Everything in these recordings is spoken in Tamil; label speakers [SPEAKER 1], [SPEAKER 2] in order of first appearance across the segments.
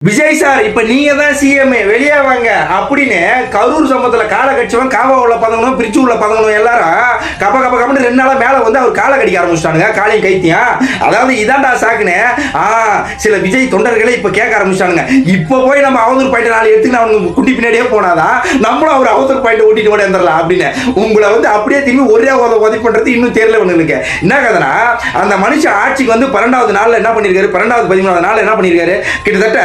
[SPEAKER 1] விஜய் சார் இப்ப நீங்க தான் சிஎம் வெளியே வாங்க அப்படின்னு கரூர் சம்பவத்துல காலை கட்சிவன் காவா உள்ள பதங்கணும் பிரிச்சு உள்ள பதங்கணும் எல்லாரும் கப்ப கப்ப கப்பன்னு 2 நாளா மேல வந்து அவர் காலை கடிக்க ஆரம்பிச்சிட்டானுங்க காலையும் கைத்தியம். அதாவது இதான்டா சாக்குன்னு சில விஜய் தொண்டர்களே இப்ப கேட்க ஆரம்பிச்சிட்டானுங்க. இப்ப போய் நம்ம அவதூறு பாயிண்ட் 4 எடுத்துக்கிட்டு அவங்க குட்டி பின்னாடியே போனாதான் நம்மளும் அவர் அவதூறு பாயிண்ட் ஓட்டிட்டு ஓடி வந்துடலாம் அப்படின்னு உங்களை வந்து அப்படியே திரும்பி ஒரே உதவி பண்றது இன்னும் தெரியல ஒண்ணுக்கு. என்ன கதைனா அந்த மனுஷன் ஆட்சிக்கு வந்து 12வது நாள்ல என்ன பண்ணிருக்காரு, 12வது 13வது நாள் என்ன பண்ணிருக்காரு, கிட்டத்தட்ட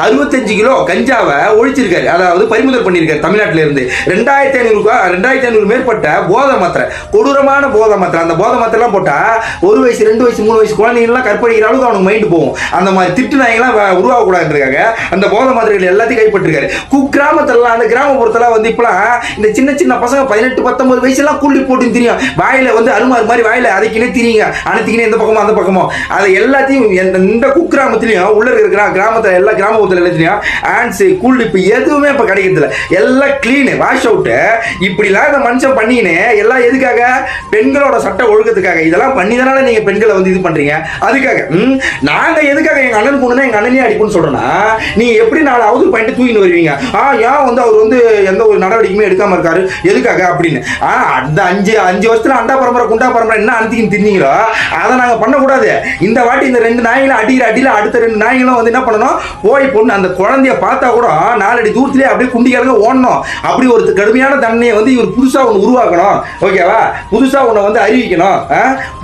[SPEAKER 1] 65 கிலோ கஞ்சாவை ஒழிச்சிருக்காரு. அதாவது பறிமுதல் பண்ணிருக்காரு தமிழ்நாட்டில இருந்து 2500 மேற்பட்ட போதை மாத்திரை, கொடூரமான போதை மாத்திரை. அந்த போதை மாத்திரை எல்லாம் போட்டா 1 வயசு 2 வயசு 3 வயசு குழந்தைங்க எல்லாம் கற்பழிக்கிற அளவுக்கு அவனுக்கு மைண்ட் போகும். அந்த மாதிரி திட்டு நாயெல்லாம் உருவாக கூடாதுக்காக அந்த போதை மாத்திரைகள் எல்லாத்தையும் கைப்பற்றிருக்காரு. குக்கிராமத்துல அந்த கிராமப்புறத்துல வந்து இப்பெல்லாம் இந்த சின்ன சின்ன பசங்க 18 19 வயசு எல்லாம் கூலி போட்டு தெரியும், வாயில வந்து அருமாறு மாதிரி வாயில அதைக்கினே திரியுங்க, அனைத்திக்கினே இந்த பக்கமோ அந்த பக்கமோ. அதை எல்லாத்தையும் இந்த குக்கிராமத்திலையும் உள்ள இருக்கிற கிராமத்துல எல்லா கிராமப்புறத்துல எல்லாத்தையும் ஆன்ஸ் கூல்டிப் எதுவுமே இப்ப கிடைக்கிறதுல, எல்லாம் கிளீன் வாஷ் அவுட். இப்படிலாம் இந்த மனுஷன் பண்ணின்னு எல்லாம் எதுக்காக, பெண்களோட சட்ட ஒழுக்கத்துக்காக. இதெல்லாம் பண்ணிதானால நீங்க பெண்களை வந்து இது பண்றீங்க. அதுக்காக நாங்க எதுக்காக எங்க அண்ணன் பொண்ணுனா எங்க அண்ணனே அடிப்புன்னு சொல்றோம்னா, நீங்க எப்படி 4 அவதூறு பாயிண்ட் தூக்கின்னு வருவீங்க. ஏன் வந்து அவர் வந்து எந்த ஒரு நடவடிக்கையுமே எடுக்காம இருக்காரு எதுக்காக அப்படின்னு. அந்த 5 வருஷத்துல அண்டா பரம்பரை குண்டா பரம்பரை என்ன அனுத்திக்கின்னு தின்னீங்களோ அதை நாங்க பண்ணக்கூடாது. இந்த வாட்டி இந்த 2 நாய்களும் அடிக்கிற அடியில அடுத்த 2 நாய்களும் வந்து என்ன பண்ணணும், போய் பொண்ணு அந்த குழந்தைய பார்த்தா கூட 4 அடி தூரத்திலே அப்படியே குண்டிக்காரங்க ஓடணும். அப்படி ஒரு கடுமையான தண்டனையை வந்து இவர் புதுசா ஒன்று உருவாக்கணும். ஓகேவா, புதுசா ஒன்று வந்து அறிவிக்கணும்,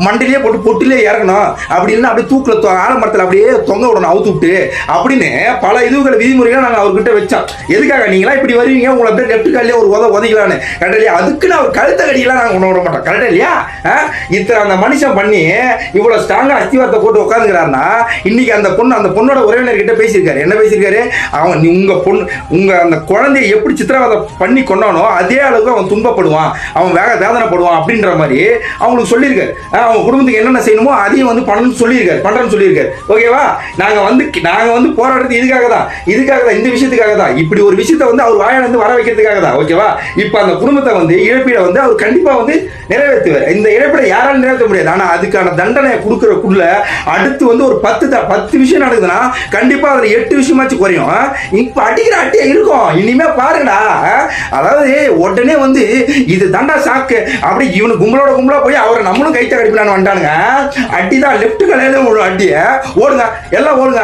[SPEAKER 1] மண்டிலே போட்டு பொட்டிலே இறங்கணும், அப்படின்னு அப்படியே தூக்கில் ஆலமரத்தில் அப்படியே தொங்க விடணும் அவுத்து விட்டு அப்படின்னு பல இதுகளை விதிமுறைகளை நாங்கள் அவர்கிட்ட வச்சோம். எதுக்காக நீங்களா இப்படி வருவீங்க, உங்களை அப்படியே லெப்ட் காலிலே ஒரு உதைக்கலான்னு. கரெக்ட் இல்லையா? அதுக்குன்னு அவர் கழுத்த கடியெல்லாம் நாங்கள் கொண்டு விட மாட்டோம். கரெக்டா இல்லையா? இத்தனை அந்த மனுஷன் பண்ணி இவ்வளவு ஸ்ட்ராங்கா அஸ்திவாரத்தை போட்டு உட்காந்துக்கிறாருன்னா, இன்னைக்கு அந்த பொண்ணோட உறவினர்கிட்ட பேசியிருக்காரு. என்ன பேசியிருக்காரு, அவன் உங்க அந்த குழந்தைய எப்படி சித்திரவதை பண்ணி கொண்டானோ அதே அளவுக்கு அவன் துன்பப்படுவான், அவன் வேதனைப்படுவான் அப்படின்ற மாதிரி அவங்களுக்கு சொல்லியிருக்காரு. அவங்க குடும்பத்துக்கு என்னென்ன செய்யணுமோ அதையும் வந்து பண்றேன்னு சொல்லியிருக்காரு. ஓகேவா, நாங்க வந்து போராடுறது இதுக்காக தான், இந்த விஷயத்துக்காக தான். இப்படி ஒரு விஷயத்தை வந்து அவர் வாயில இருந்து வர வைக்கிறதுக்காக தான். ஓகேவா, இப்ப அந்த குடும்பத்தை வந்து இழப்பீடை வந்து அவர் கண்டிப்பா வந்து நிறைவேற்றுவார். இந்த இழப்பீடை யாராலும் நிறைவேற்ற முடியாது. ஆனா அதுக்கான தண்டனை கொடுக்கறக்குள்ள அடுத்து வந்து ஒரு 10 விஷயம் நடக்குதுன்னா கண்டிப்பா அதுல 8 விஷயமாச்சும் குறையும். இப்ப அடிக்கிற அட்டியா இருக்கும். இனிமே பாருங்கடா, அதாவது உடனே வந்து இது தண்டா சாக்கு அப்படி இவனு கும்பலா போய் அவரை நம்மளும் கைத்த கடிப்பினான்னு வந்துட்டானுங்க. அட்டிதான் லெப்ட் கலையில ஒரு அட்டிய ஓடுங்க, எல்லாம் ஓடுங்க.